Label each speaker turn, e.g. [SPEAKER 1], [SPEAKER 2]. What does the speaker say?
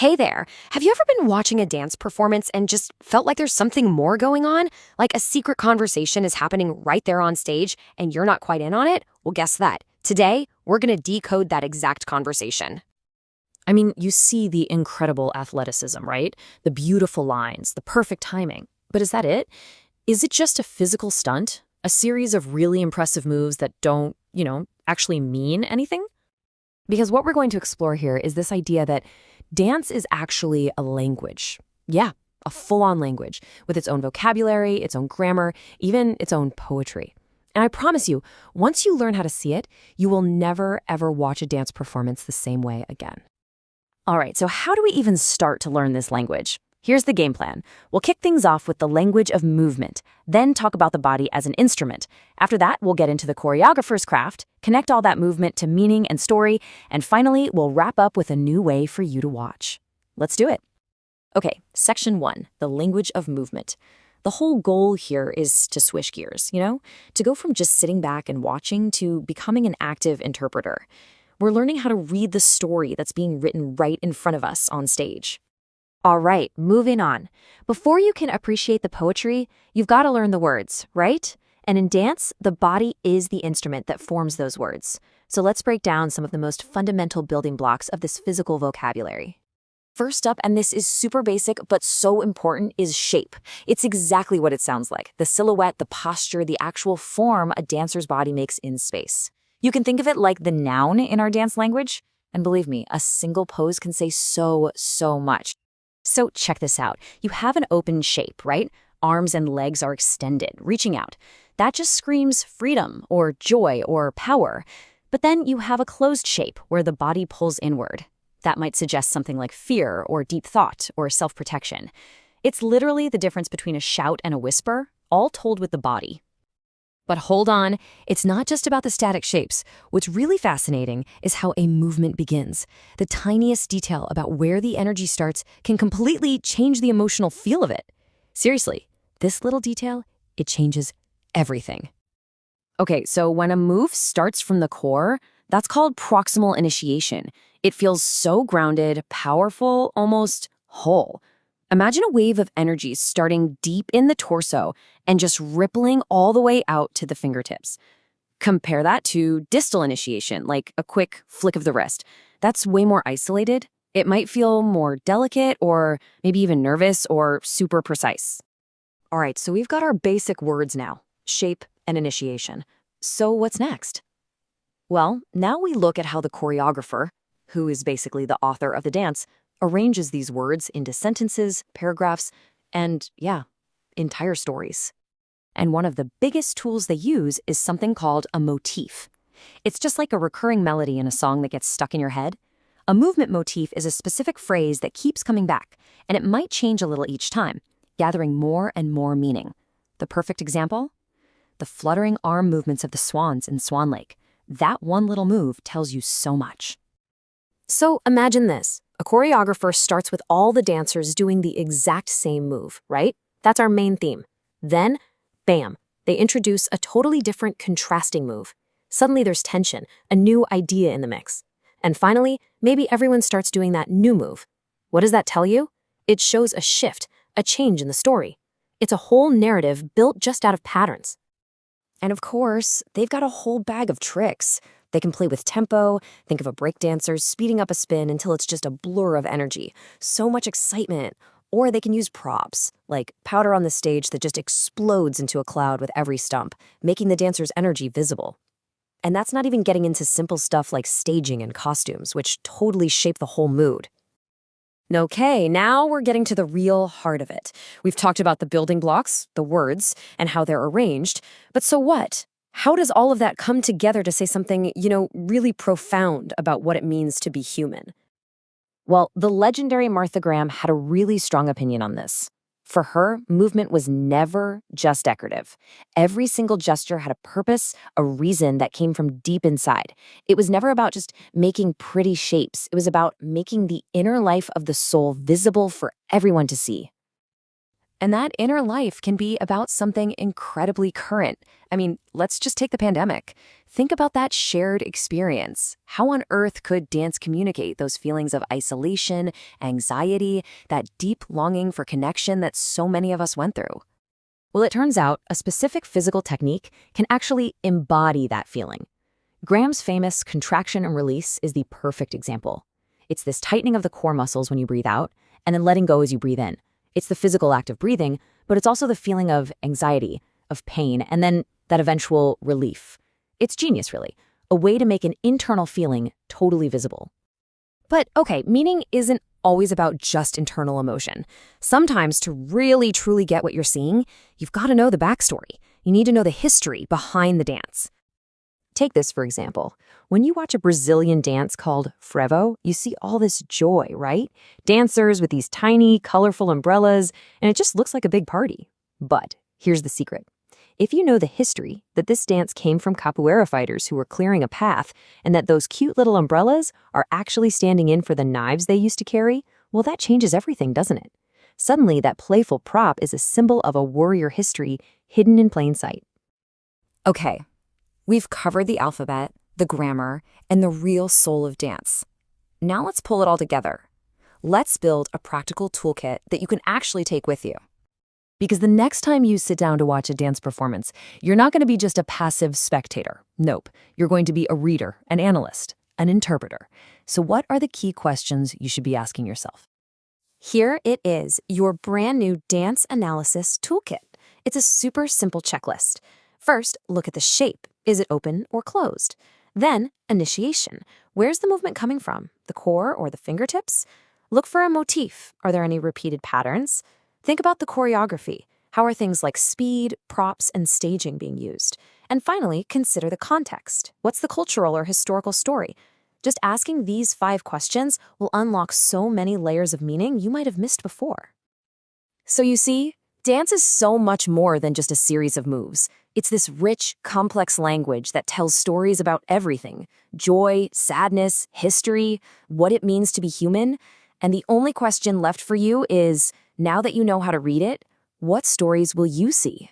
[SPEAKER 1] Hey there. Have you ever been watching a dance performance and just felt like there's something more going on? Like a secret conversation is happening right there on stage and you're not quite in on it? Well, guess that. Today, we're going to decode that exact conversation.
[SPEAKER 2] I mean, you see the incredible athleticism, right? The beautiful lines, the perfect timing. But is that it? Is it just a physical stunt? A series of really impressive moves that don't, actually mean anything?
[SPEAKER 1] Because what we're going to explore here is this idea that dance is actually a language. Yeah, a full-on language with its own vocabulary, its own grammar, even its own poetry. And I promise you, once you learn how to see it, you will never, ever watch a dance performance the same way again.
[SPEAKER 2] All right, so how do we even start to learn this language? Here's the game plan. We'll kick things off with the language of movement, then talk about the body as an instrument. After that, we'll get into the choreographer's craft, connect all that movement to meaning and story, and finally, we'll wrap up with a new way for you to watch. Let's do it. Okay, section 1, the language of movement. The whole goal here is to switch gears, to go from just sitting back and watching to becoming an active interpreter. We're learning how to read the story that's being written right in front of us on stage.
[SPEAKER 1] All right, moving on. Before you can appreciate the poetry, you've got to learn the words, right? And in dance, the body is the instrument that forms those words. So let's break down some of the most fundamental building blocks of this physical vocabulary. First up, and this is super basic but so important, is shape. It's exactly what it sounds like. The silhouette, the posture, the actual form a dancer's body makes in space. You can think of it like the noun in our dance language. And believe me, a single pose can say so much. So check this out. You have an open shape, right? Arms and legs are extended, reaching out. That just screams freedom or joy or power. But then you have a closed shape where the body pulls inward. That might suggest something like fear or deep thought or self-protection. It's literally the difference between a shout and a whisper, all told with the body. But hold on, it's not just about the static shapes. What's really fascinating is how a movement begins. The tiniest detail about where the energy starts can completely change the emotional feel of it. Seriously, this little detail, it changes everything. Okay, so when a move starts from the core, that's called proximal initiation. It feels so grounded, powerful, almost whole. Imagine a wave of energy starting deep in the torso and just rippling all the way out to the fingertips. Compare that to distal initiation, like a quick flick of the wrist. That's way more isolated. It might feel more delicate or maybe even nervous or super precise. All right, so we've got our basic words now, shape and initiation. So what's next? Well, now we look at how the choreographer, who is basically the author of the dance, arranges these words into sentences, paragraphs, and, entire stories. And one of the biggest tools they use is something called a motif. It's just like a recurring melody in a song that gets stuck in your head. A movement motif is a specific phrase that keeps coming back, and it might change a little each time, gathering more and more meaning. The perfect example? The fluttering arm movements of the swans in Swan Lake. That one little move tells you so much. So imagine this. A choreographer starts with all the dancers doing the exact same move, right? That's our main theme. Then, bam, they introduce a totally different contrasting move. Suddenly there's tension, a new idea in the mix. And finally, maybe everyone starts doing that new move. What does that tell you? It shows a shift, a change in the story. It's a whole narrative built just out of patterns. And of course, they've got a whole bag of tricks. They can play with tempo. Think of a breakdancer speeding up a spin until it's just a blur of energy. So much excitement. Or they can use props, like powder on the stage that just explodes into a cloud with every stump, making the dancer's energy visible. And that's not even getting into simple stuff like staging and costumes, which totally shape the whole mood. Okay, now we're getting to the real heart of it. We've talked about the building blocks, the words, and how they're arranged. But so what? How does all of that come together to say something, really profound about what it means to be human? Well, the legendary Martha Graham had a really strong opinion on this. For her, movement was never just decorative. Every single gesture had a purpose, a reason that came from deep inside. It was never about just making pretty shapes. It was about making the inner life of the soul visible for everyone to see.
[SPEAKER 2] And that inner life can be about something incredibly current. I mean, let's just take the pandemic. Think about that shared experience. How on earth could dance communicate those feelings of isolation, anxiety, that deep longing for connection that so many of us went through?
[SPEAKER 1] Well, it turns out a specific physical technique can actually embody that feeling. Graham's famous contraction and release is the perfect example. It's this tightening of the core muscles when you breathe out, and then letting go as you breathe in. It's the physical act of breathing, but it's also the feeling of anxiety, of pain, and then that eventual relief. It's genius, really. A way to make an internal feeling totally visible.
[SPEAKER 2] But okay, meaning isn't always about just internal emotion. Sometimes to really truly get what you're seeing, you've got to know the backstory. You need to know the history behind the dance.
[SPEAKER 1] Take this, for example. When you watch a Brazilian dance called frevo, you see all this joy, right? Dancers with these tiny, colorful umbrellas, and it just looks like a big party. But here's the secret. If you know the history, that this dance came from capoeira fighters who were clearing a path, and that those cute little umbrellas are actually standing in for the knives they used to carry, well, that changes everything, doesn't it? Suddenly, that playful prop is a symbol of a warrior history hidden in plain sight.
[SPEAKER 2] Okay, we've covered the alphabet, the grammar, and the real soul of dance. Now let's pull it all together. Let's build a practical toolkit that you can actually take with you. Because the next time you sit down to watch a dance performance, you're not going to be just a passive spectator. Nope, you're going to be a reader, an analyst, an interpreter. So what are the key questions you should be asking yourself?
[SPEAKER 1] Here it is, your brand new dance analysis toolkit. It's a super simple checklist. First, look at the shape. Is it open or closed? Then, initiation. Where's the movement coming from? The core or the fingertips? Look for a motif. Are there any repeated patterns? Think about the choreography. How are things like speed, props, and staging being used? And finally, consider the context. What's the cultural or historical story? Just asking these 5 questions will unlock so many layers of meaning you might have missed before.
[SPEAKER 2] So you see, dance is so much more than just a series of moves. It's this rich, complex language that tells stories about everything: joy, sadness, history, what it means to be human. And the only question left for you is, now that you know how to read it, what stories will you see?